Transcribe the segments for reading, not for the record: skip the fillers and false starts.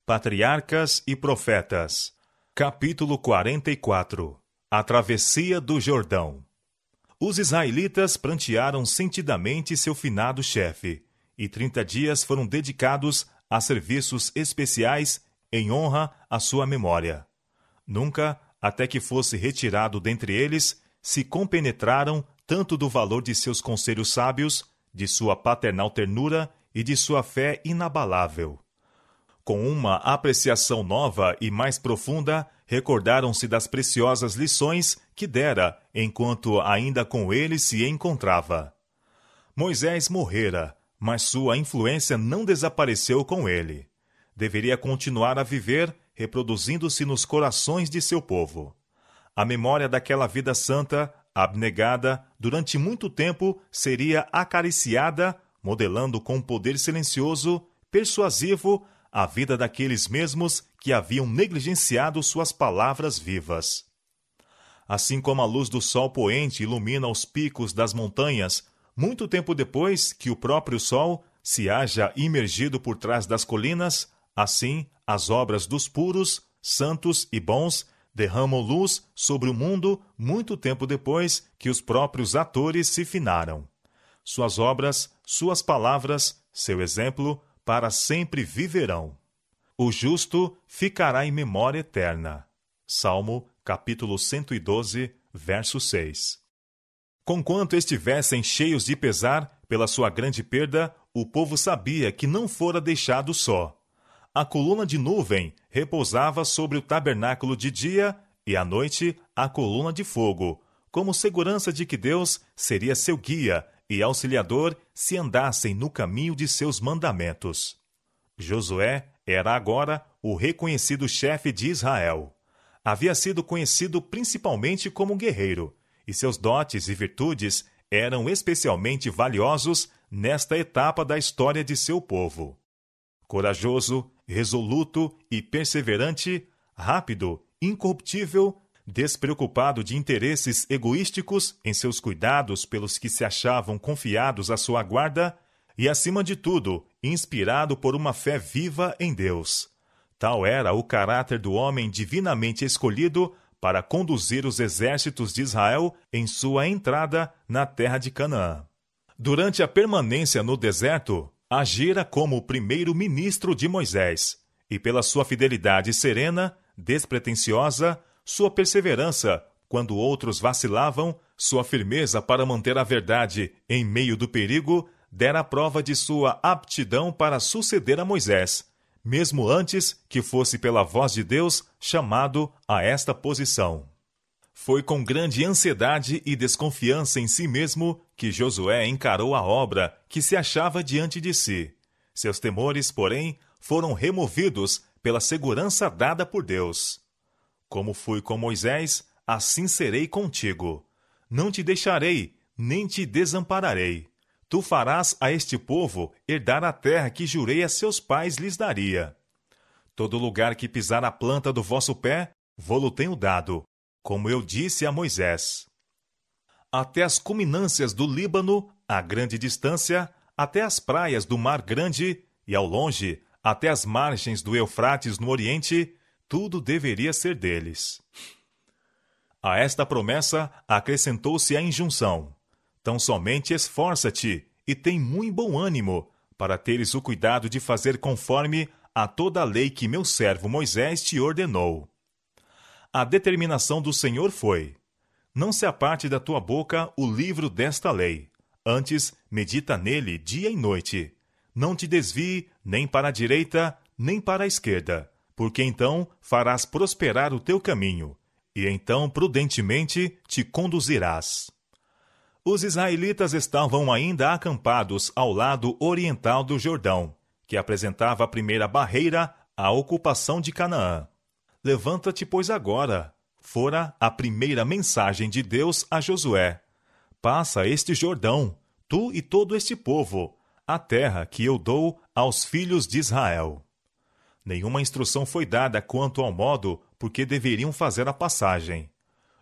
Patriarcas e Profetas. Capítulo 44. A travessia do Jordão. Os israelitas prantearam sentidamente seu finado chefe, e 30 dias foram dedicados a serviços especiais em honra à sua memória. Nunca, até que fosse retirado dentre eles, se compenetraram tanto do valor de seus conselhos sábios, de sua paternal ternura e de sua fé inabalável. Com uma apreciação nova e mais profunda, recordaram-se das preciosas lições que dera enquanto ainda com ele se encontrava. Moisés morrera, mas sua influência não desapareceu com ele. Deveria continuar a viver, reproduzindo-se nos corações de seu povo. A memória daquela vida santa, abnegada, durante muito tempo, seria acariciada, modelando com poder silencioso, persuasivo, a vida daqueles mesmos que haviam negligenciado suas palavras vivas. Assim como a luz do sol poente ilumina os picos das montanhas, muito tempo depois que o próprio sol se haja imergido por trás das colinas, assim as obras dos puros, santos e bons derramam luz sobre o mundo muito tempo depois que os próprios atores se finaram. Suas obras, suas palavras, seu exemplo, para sempre viverão. O justo ficará em memória eterna. Salmo, capítulo 112, verso 6. Conquanto estivessem cheios de pesar pela sua grande perda, o povo sabia que não fora deixado só. A coluna de nuvem repousava sobre o tabernáculo de dia e à noite a coluna de fogo, como segurança de que Deus seria seu guia e auxiliador se andassem no caminho de seus mandamentos. Josué era agora o reconhecido chefe de Israel. Havia sido conhecido principalmente como guerreiro, e seus dotes e virtudes eram especialmente valiosos nesta etapa da história de seu povo. Corajoso, resoluto e perseverante, rápido, incorruptível, despreocupado de interesses egoísticos em seus cuidados pelos que se achavam confiados à sua guarda, e, acima de tudo, inspirado por uma fé viva em Deus. Tal era o caráter do homem divinamente escolhido para conduzir os exércitos de Israel em sua entrada na terra de Canaã. Durante a permanência no deserto, agira como o primeiro-ministro de Moisés, e pela sua fidelidade serena, despretensiosa, sua perseverança quando outros vacilavam, sua firmeza para manter a verdade em meio do perigo, dera prova de sua aptidão para suceder a Moisés, mesmo antes que fosse pela voz de Deus chamado a esta posição. Foi com grande ansiedade e desconfiança em si mesmo que Josué encarou a obra que se achava diante de si. Seus temores, porém, foram removidos pela segurança dada por Deus. Como fui com Moisés, assim serei contigo. Não te deixarei, nem te desampararei. Tu farás a este povo herdar a terra que jurei a seus pais lhes daria. Todo lugar que pisar a planta do vosso pé, vô-lo tenho dado, como eu disse a Moisés. Até as culminâncias do Líbano, a grande distância, até as praias do Mar Grande, e ao longe, até as margens do Eufrates no Oriente, tudo deveria ser deles. A esta promessa acrescentou-se a injunção: tão somente esforça-te e tem muito bom ânimo, para teres o cuidado de fazer conforme a toda a lei que meu servo Moisés te ordenou. A determinação do Senhor foi: não se aparte da tua boca o livro desta lei, antes medita nele dia e noite. Não te desvie nem para a direita, nem para a esquerda, porque então farás prosperar o teu caminho, e então prudentemente te conduzirás. Os israelitas estavam ainda acampados ao lado oriental do Jordão, que apresentava a primeira barreira à ocupação de Canaã. Levanta-te, pois, agora. Fora a primeira mensagem de Deus a Josué. Passa este Jordão, tu e todo este povo, a terra que eu dou aos filhos de Israel. Nenhuma instrução foi dada quanto ao modo por que deveriam fazer a passagem.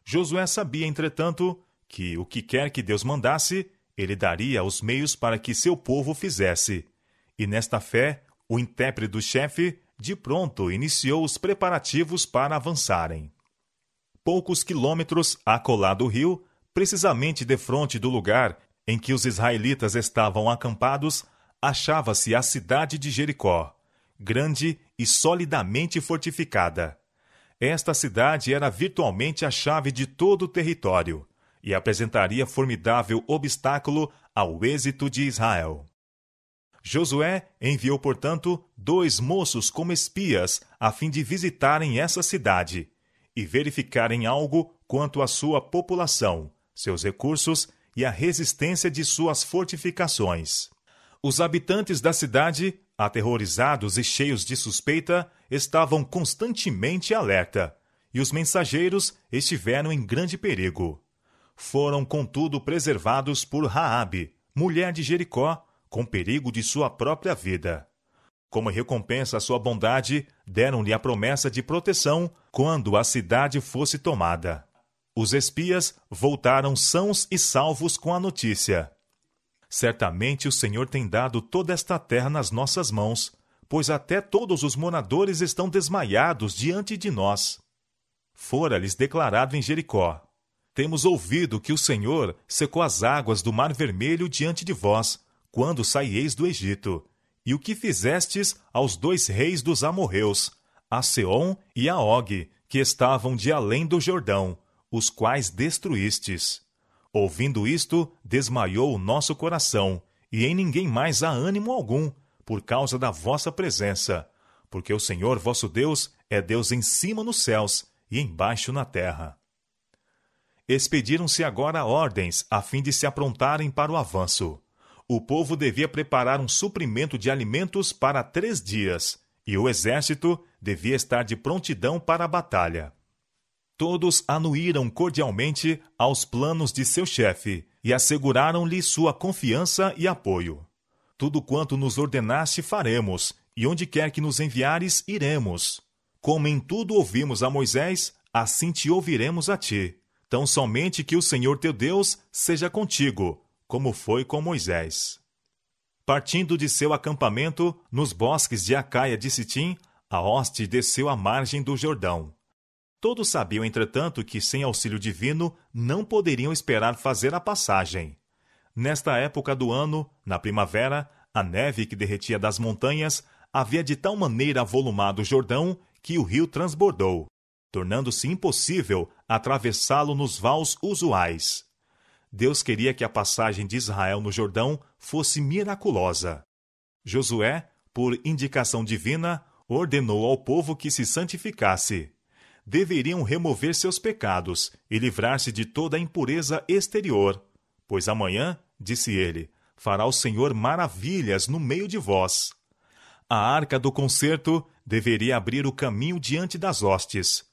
Josué sabia, entretanto, que o que quer que Deus mandasse, ele daria os meios para que seu povo fizesse. E nesta fé, o intrépido chefe, de pronto iniciou os preparativos para avançarem. Poucos quilômetros acolá do rio, precisamente defronte do lugar em que os israelitas estavam acampados, achava-se a cidade de Jericó, grande e solidamente fortificada. Esta cidade era virtualmente a chave de todo o território e apresentaria formidável obstáculo ao êxito de Israel. Josué enviou, portanto, 2 moços como espias a fim de visitarem essa cidade e verificarem algo quanto à sua população, seus recursos e a resistência de suas fortificações. Os habitantes da cidade, aterrorizados e cheios de suspeita, estavam constantemente alerta, e os mensageiros estiveram em grande perigo. Foram, contudo, preservados por Raabe, mulher de Jericó, com perigo de sua própria vida. Como recompensa à sua bondade, deram-lhe a promessa de proteção quando a cidade fosse tomada. Os espias voltaram sãos e salvos com a notícia: certamente o Senhor tem dado toda esta terra nas nossas mãos, pois até todos os moradores estão desmaiados diante de nós. Fora-lhes declarado em Jericó: temos ouvido que o Senhor secou as águas do Mar Vermelho diante de vós, quando saíeis do Egito, e o que fizestes aos 2 reis dos amorreus, a Seom e a Og, que estavam de além do Jordão, os quais destruístes. Ouvindo isto, desmaiou o nosso coração, e em ninguém mais há ânimo algum, por causa da vossa presença, porque o Senhor vosso Deus é Deus em cima nos céus e embaixo na terra. Expediram-se agora ordens a fim de se aprontarem para o avanço. O povo devia preparar um suprimento de alimentos para 3 dias, e o exército devia estar de prontidão para a batalha. Todos anuíram cordialmente aos planos de seu chefe e asseguraram-lhe sua confiança e apoio. Tudo quanto nos ordenaste faremos, e onde quer que nos enviares, iremos. Como em tudo ouvimos a Moisés, assim te ouviremos a ti. Tão somente que o Senhor teu Deus seja contigo, como foi com Moisés. Partindo de seu acampamento, nos bosques de Acaia de Sitim, a hoste desceu à margem do Jordão. Todos sabiam, entretanto, que sem auxílio divino não poderiam esperar fazer a passagem. Nesta época do ano, na primavera, a neve que derretia das montanhas havia de tal maneira avolumado o Jordão que o rio transbordou, tornando-se impossível atravessá-lo nos vãos usuais. Deus queria que a passagem de Israel no Jordão fosse miraculosa. Josué, por indicação divina, ordenou ao povo que se santificasse. Deveriam remover seus pecados e livrar-se de toda a impureza exterior, pois amanhã, disse ele, fará o Senhor maravilhas no meio de vós. A arca do concerto deveria abrir o caminho diante das hostes.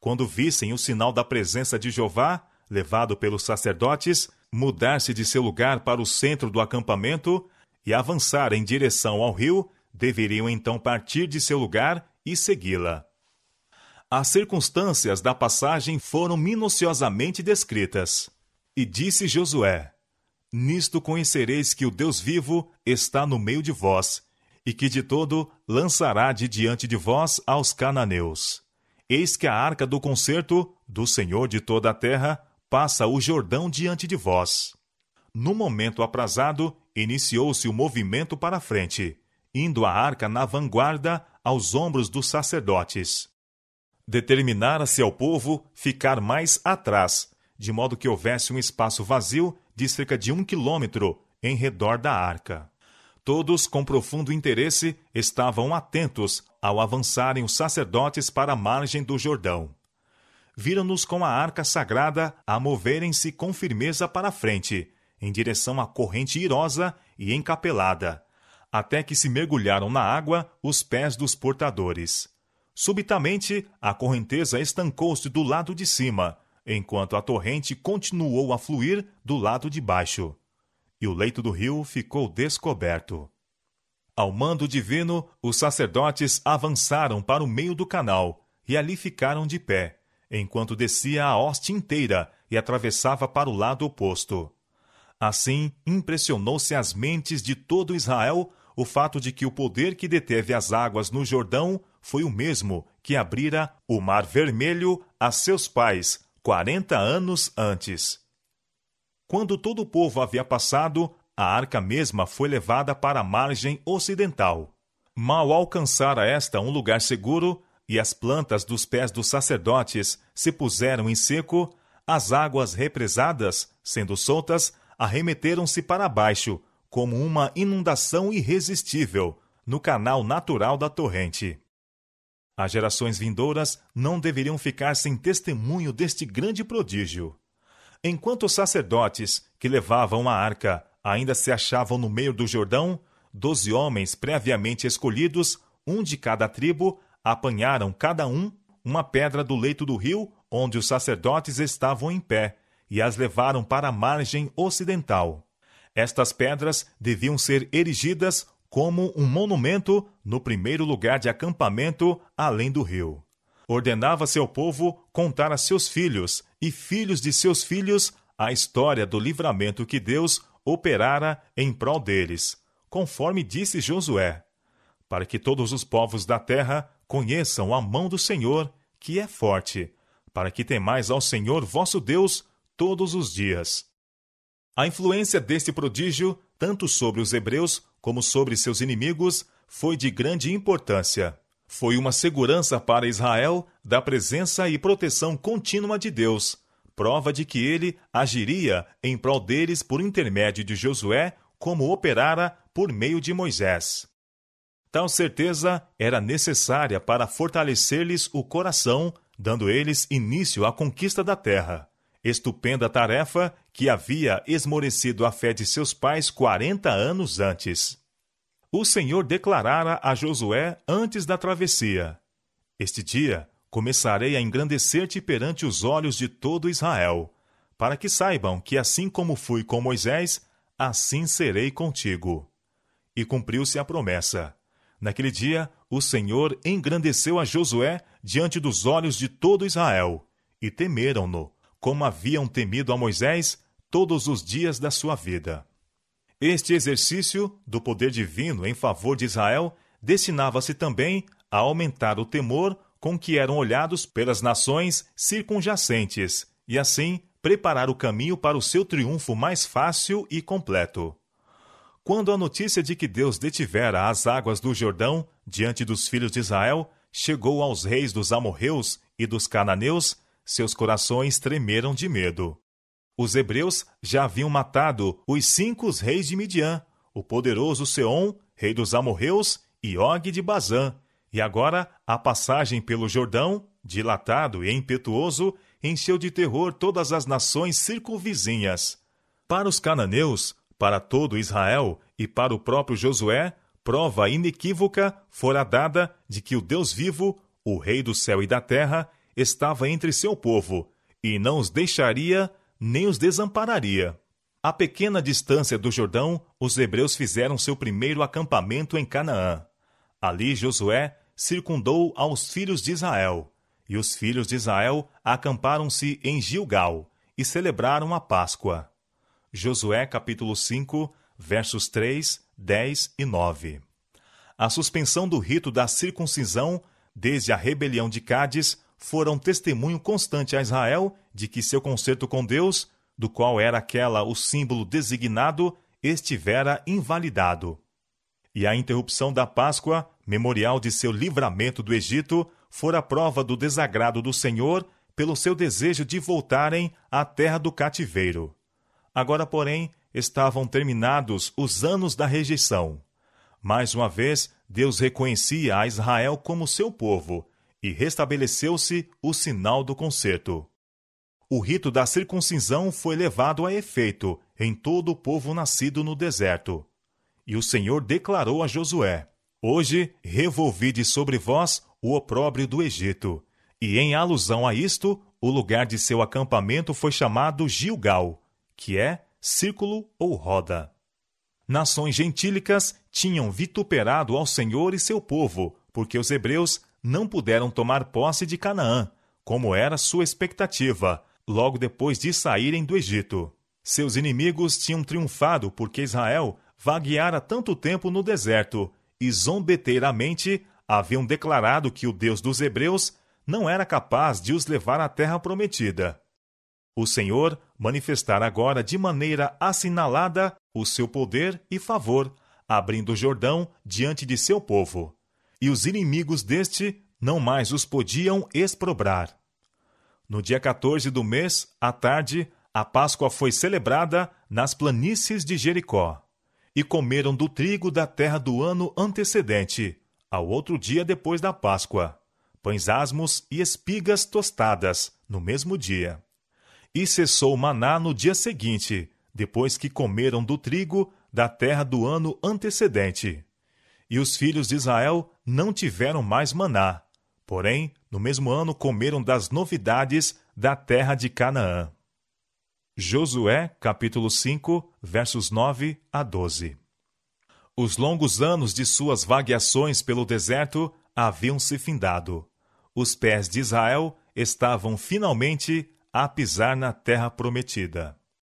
Quando vissem o sinal da presença de Jeová, levado pelos sacerdotes, mudar-se de seu lugar para o centro do acampamento e avançar em direção ao rio, deveriam então partir de seu lugar e segui-la. As circunstâncias da passagem foram minuciosamente descritas. E disse Josué: nisto conhecereis que o Deus vivo está no meio de vós, e que de todo lançará de diante de vós aos cananeus. Eis que a arca do concerto, do Senhor de toda a terra, passa o Jordão diante de vós. No momento aprazado, iniciou-se o movimento para a frente, indo a arca na vanguarda aos ombros dos sacerdotes. Determinara-se ao povo ficar mais atrás, de modo que houvesse um espaço vazio de cerca de 1 quilômetro em redor da arca. Todos, com profundo interesse, estavam atentos ao avançarem os sacerdotes para a margem do Jordão. Viram-nos com a arca sagrada a moverem-se com firmeza para a frente, em direção à corrente irosa e encapelada, até que se mergulharam na água os pés dos portadores. Subitamente, a correnteza estancou-se do lado de cima, enquanto a torrente continuou a fluir do lado de baixo. E o leito do rio ficou descoberto. Ao mando divino, os sacerdotes avançaram para o meio do canal e ali ficaram de pé, enquanto descia a hoste inteira e atravessava para o lado oposto. Assim, impressionou-se as mentes de todo Israel o fato de que o poder que deteve as águas no Jordão foi o mesmo que abrira o Mar Vermelho a seus pais 40 anos antes. Quando todo o povo havia passado, a arca mesma foi levada para a margem ocidental. Mal alcançara esta um lugar seguro, e as plantas dos pés dos sacerdotes se puseram em seco, as águas represadas, sendo soltas, arremeteram-se para baixo, como uma inundação irresistível, no canal natural da torrente. As gerações vindouras não deveriam ficar sem testemunho deste grande prodígio. Enquanto os sacerdotes que levavam a arca ainda se achavam no meio do Jordão, 12 homens previamente escolhidos, um de cada tribo, apanharam cada um uma pedra do leito do rio onde os sacerdotes estavam em pé e as levaram para a margem ocidental. Estas pedras deviam ser erigidas como um monumento no primeiro lugar de acampamento além do rio. Ordenava-se ao povo contar a seus filhos e filhos de seus filhos a história do livramento que Deus operara em prol deles, conforme disse Josué, para que todos os povos da terra conheçam a mão do Senhor, que é forte, para que temais ao Senhor vosso Deus todos os dias. A influência deste prodígio, tanto sobre os hebreus como sobre seus inimigos, foi de grande importância. Foi uma segurança para Israel da presença e proteção contínua de Deus, prova de que ele agiria em prol deles por intermédio de Josué, como operara por meio de Moisés. Tal certeza era necessária para fortalecer-lhes o coração, dando eles início à conquista da terra. Estupenda tarefa que havia esmorecido a fé de seus pais 40 anos antes. O Senhor declarara a Josué antes da travessia: Este dia começarei a engrandecer-te perante os olhos de todo Israel, para que saibam que assim como fui com Moisés, assim serei contigo. E cumpriu-se a promessa. Naquele dia, o Senhor engrandeceu a Josué diante dos olhos de todo Israel, e temeram-no, como haviam temido a Moisés todos os dias da sua vida. Este exercício do poder divino em favor de Israel destinava-se também a aumentar o temor com que eram olhados pelas nações circunjacentes, e assim preparar o caminho para o seu triunfo mais fácil e completo. Quando a notícia de que Deus detivera as águas do Jordão diante dos filhos de Israel chegou aos reis dos amorreus e dos cananeus, seus corações tremeram de medo. Os hebreus já haviam matado os 5 reis de Midian, o poderoso Seom, rei dos amorreus, e Og de Bazã, e agora a passagem pelo Jordão, dilatado e impetuoso, encheu de terror todas as nações circunvizinhas. Para os cananeus, para todo Israel e para o próprio Josué, prova inequívoca fora dada de que o Deus vivo, o Rei do céu e da terra, estava entre seu povo, e não os deixaria nem os desampararia. A pequena distância do Jordão, os hebreus fizeram seu primeiro acampamento em Canaã. Ali Josué circundou aos filhos de Israel, e os filhos de Israel acamparam-se em Gilgal e celebraram a Páscoa. Josué capítulo 5, versos 3, 10 e 9. A suspensão do rito da circuncisão, desde a rebelião de Cádiz, foram testemunho constante a Israel de que seu concerto com Deus, do qual era aquela o símbolo designado, estivera invalidado. E a interrupção da Páscoa, memorial de seu livramento do Egito, fora prova do desagrado do Senhor pelo seu desejo de voltarem à terra do cativeiro. Agora, porém, estavam terminados os anos da rejeição. Mais uma vez, Deus reconhecia a Israel como seu povo, e restabeleceu-se o sinal do concerto. O rito da circuncisão foi levado a efeito em todo o povo nascido no deserto. E o Senhor declarou a Josué: Hoje revolvide sobre vós o opróbrio do Egito. E em alusão a isto, o lugar de seu acampamento foi chamado Gilgal, que é círculo ou roda. Nações gentílicas tinham vituperado ao Senhor e seu povo, porque os hebreus não puderam tomar posse de Canaã, como era sua expectativa, logo depois de saírem do Egito. Seus inimigos tinham triunfado porque Israel vagueara tanto tempo no deserto e zombeteiramente haviam declarado que o Deus dos hebreus não era capaz de os levar à terra prometida. O Senhor manifestara agora de maneira assinalada o seu poder e favor, abrindo o Jordão diante de seu povo, e os inimigos deste não mais os podiam exprobrar. No dia 14 do mês, à tarde, a Páscoa foi celebrada nas planícies de Jericó, e comeram do trigo da terra do ano antecedente, ao outro dia depois da Páscoa, pães asmos e espigas tostadas, no mesmo dia. E cessou o maná no dia seguinte, depois que comeram do trigo da terra do ano antecedente. E os filhos de Israel não tiveram mais maná, porém, no mesmo ano comeram das novidades da terra de Canaã. Josué, capítulo 5, versos 9 a 12. Os longos anos de suas vagueações pelo deserto haviam se findado. Os pés de Israel estavam finalmente a pisar na terra prometida.